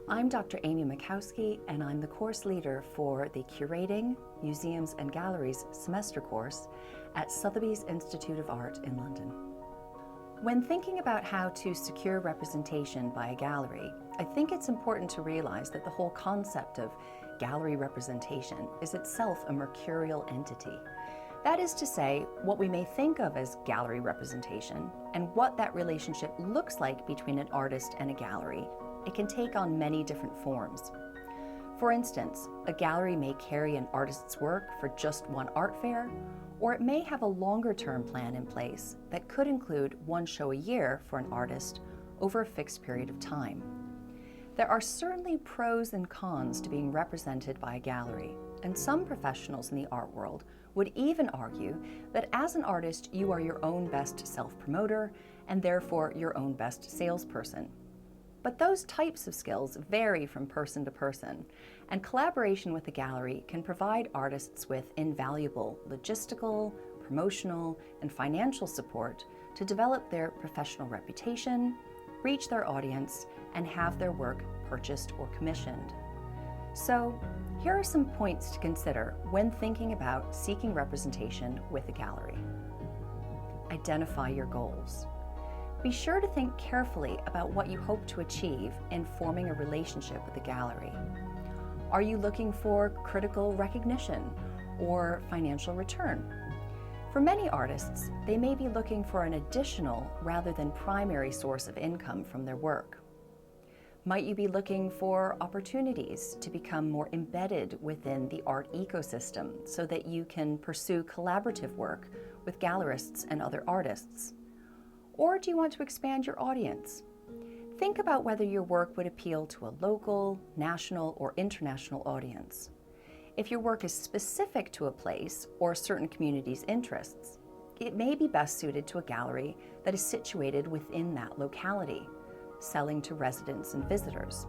I'm Dr. Amy Mechowski, and I'm the course leader for the Curating, Museums and Galleries semester course at Sotheby's Institute of Art in London. When thinking about how to secure representation by a gallery, I think it's important to realize that the whole concept of gallery representation is itself a mercurial entity. That is to say, what we may think of as gallery representation and what that relationship looks like between an artist and a gallery, it can take on many different forms. For instance, a gallery may carry an artist's work for just one art fair, or it may have a longer-term plan in place that could include one show a year for an artist over a fixed period of time. There are certainly pros and cons to being represented by a gallery, and some professionals in the art world would even argue that as an artist, you are your own best self-promoter and therefore your own best salesperson. But those types of skills vary from person to person, and collaboration with a gallery can provide artists with invaluable logistical, promotional, and financial support to develop their professional reputation, reach their audience, and have their work purchased or commissioned. So, here are some points to consider when thinking about seeking representation with a gallery. Identify your goals. Be sure to think carefully about what you hope to achieve in forming a relationship with the gallery. Are you looking for critical recognition or financial return? For many artists, they may be looking for an additional rather than primary source of income from their work. Might you be looking for opportunities to become more embedded within the art ecosystem so that you can pursue collaborative work with gallerists and other artists? Or do you want to expand your audience? Think about whether your work would appeal to a local, national, or international audience. If your work is specific to a place or a certain community's interests, it may be best suited to a gallery that is situated within that locality, selling to residents and visitors.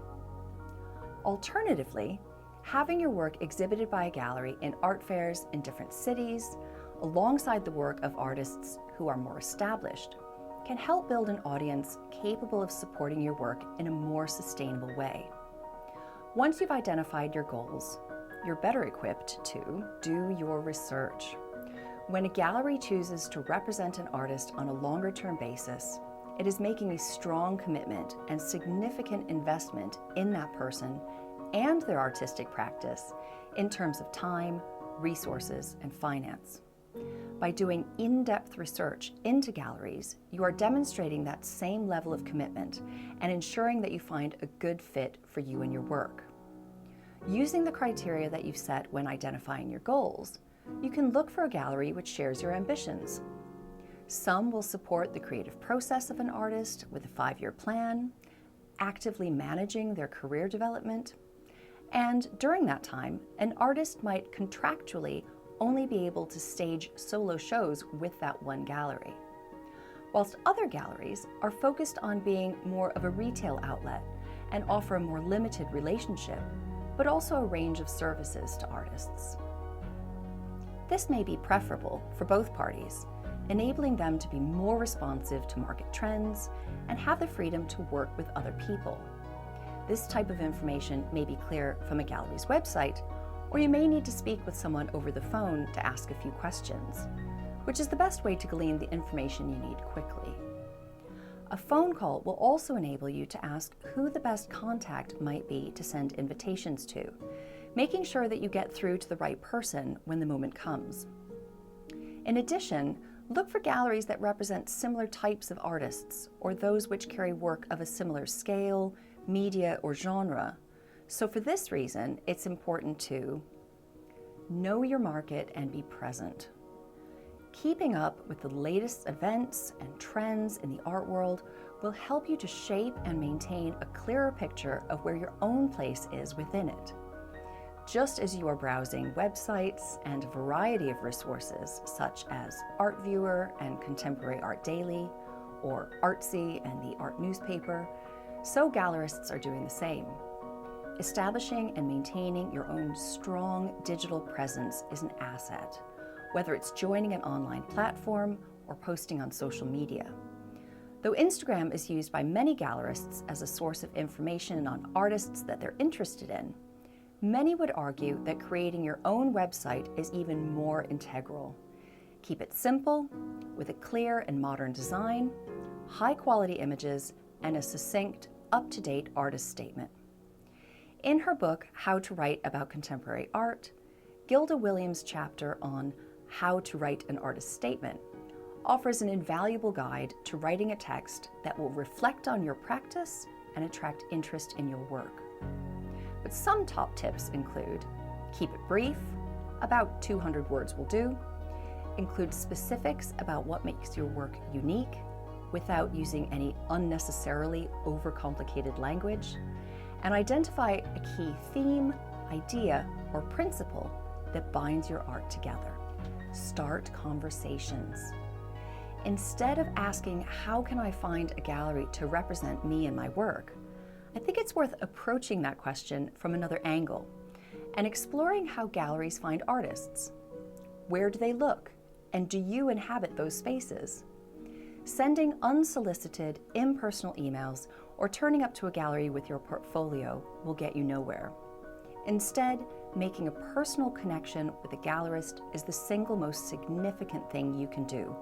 Alternatively, having your work exhibited by a gallery in art fairs in different cities, alongside the work of artists who are more established, can help build an audience capable of supporting your work in a more sustainable way. Once you've identified your goals, you're better equipped to do your research. When a gallery chooses to represent an artist on a longer-term basis, it is making a strong commitment and significant investment in that person and their artistic practice in terms of time, resources, and finance. By doing in-depth research into galleries, you are demonstrating that same level of commitment and ensuring that you find a good fit for you and your work. Using the criteria that you've set when identifying your goals, you can look for a gallery which shares your ambitions. Some will support the creative process of an artist with a 5-year plan, actively managing their career development, and during that time, an artist might contractually only be able to stage solo shows with that one gallery. Whilst other galleries are focused on being more of a retail outlet and offer a more limited relationship, but also a range of services to artists. This may be preferable for both parties, enabling them to be more responsive to market trends and have the freedom to work with other people. This type of information may be clear from a gallery's website, or you may need to speak with someone over the phone to ask a few questions, which is the best way to glean the information you need quickly. A phone call will also enable you to ask who the best contact might be to send invitations to, making sure that you get through to the right person when the moment comes. In addition, look for galleries that represent similar types of artists or those which carry work of a similar scale, media, or genre. So for this reason, it's important to know your market and be present. Keeping up with the latest events and trends in the art world will help you to shape and maintain a clearer picture of where your own place is within it. Just as you are browsing websites and a variety of resources such as ArtViewer and Contemporary Art Daily, or Artsy and the Art Newspaper, so gallerists are doing the same. Establishing and maintaining your own strong digital presence is an asset, whether it's joining an online platform or posting on social media. Though Instagram is used by many gallerists as a source of information on artists that they're interested in, many would argue that creating your own website is even more integral. Keep it simple, with a clear and modern design, high-quality images, and a succinct, up-to-date artist statement. In her book, How to Write About Contemporary Art, Gilda Williams' chapter on How to Write an Artist Statement offers an invaluable guide to writing a text that will reflect on your practice and attract interest in your work. But some top tips include: keep it brief, about 200 words will do, include specifics about what makes your work unique without using any unnecessarily overcomplicated language, and identify a key theme, idea, or principle that binds your art together. Start conversations. Instead of asking, how can I find a gallery to represent me and my work, I think it's worth approaching that question from another angle and exploring how galleries find artists. Where do they look? And do you inhabit those spaces? Sending unsolicited, impersonal emails or turning up to a gallery with your portfolio will get you nowhere. Instead, making a personal connection with a gallerist is the single most significant thing you can do,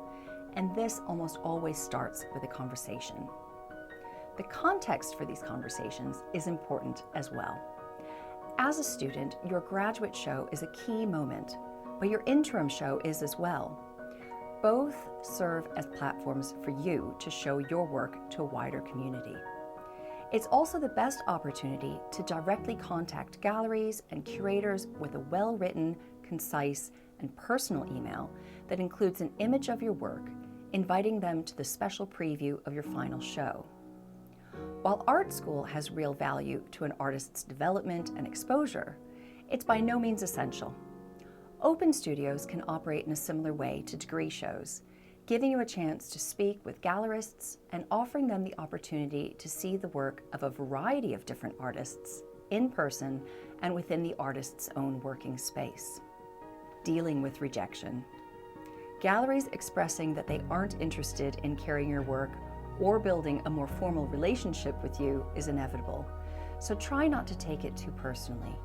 and this almost always starts with a conversation. The context for these conversations is important as well. As a student, your graduate show is a key moment, but your interim show is as well. Both serve as platforms for you to show your work to a wider community. It's also the best opportunity to directly contact galleries and curators with a well-written, concise, and personal email that includes an image of your work, inviting them to the special preview of your final show. While art school has real value to an artist's development and exposure, it's by no means essential. Open studios can operate in a similar way to degree shows, giving you a chance to speak with gallerists and offering them the opportunity to see the work of a variety of different artists in person and within the artist's own working space. Dealing with rejection. Galleries expressing that they aren't interested in carrying your work or building a more formal relationship with you is inevitable, so try not to take it too personally.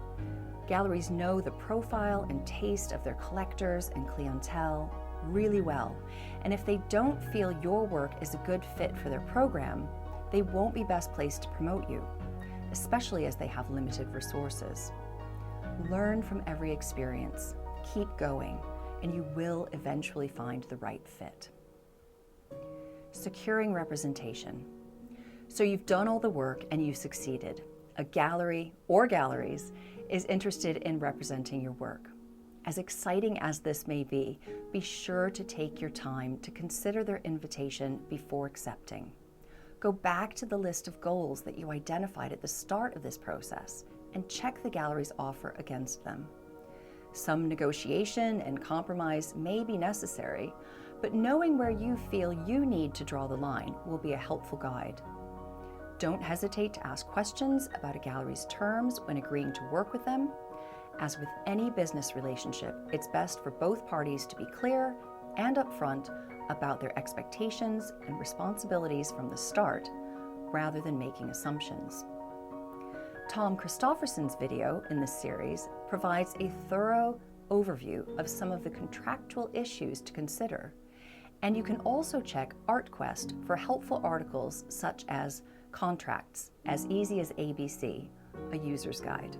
Galleries know the profile and taste of their collectors and clientele really well, and if they don't feel your work is a good fit for their program, they won't be best placed to promote you, especially as they have limited resources. Learn from every experience, keep going, and you will eventually find the right fit. Securing representation. So you've done all the work and you succeeded. A gallery or galleries is interested in representing your work. As exciting as this may be sure to take your time to consider their invitation before accepting. Go back to the list of goals that you identified at the start of this process and check the gallery's offer against them. Some negotiation and compromise may be necessary, but knowing where you feel you need to draw the line will be a helpful guide. Don't hesitate to ask questions about a gallery's terms when agreeing to work with them. As with any business relationship, it's best for both parties to be clear and upfront about their expectations and responsibilities from the start, rather than making assumptions. Tom Christofferson's video in this series provides a thorough overview of some of the contractual issues to consider, and you can also check ArtQuest for helpful articles such as Contracts, as Easy as ABC, a user's guide.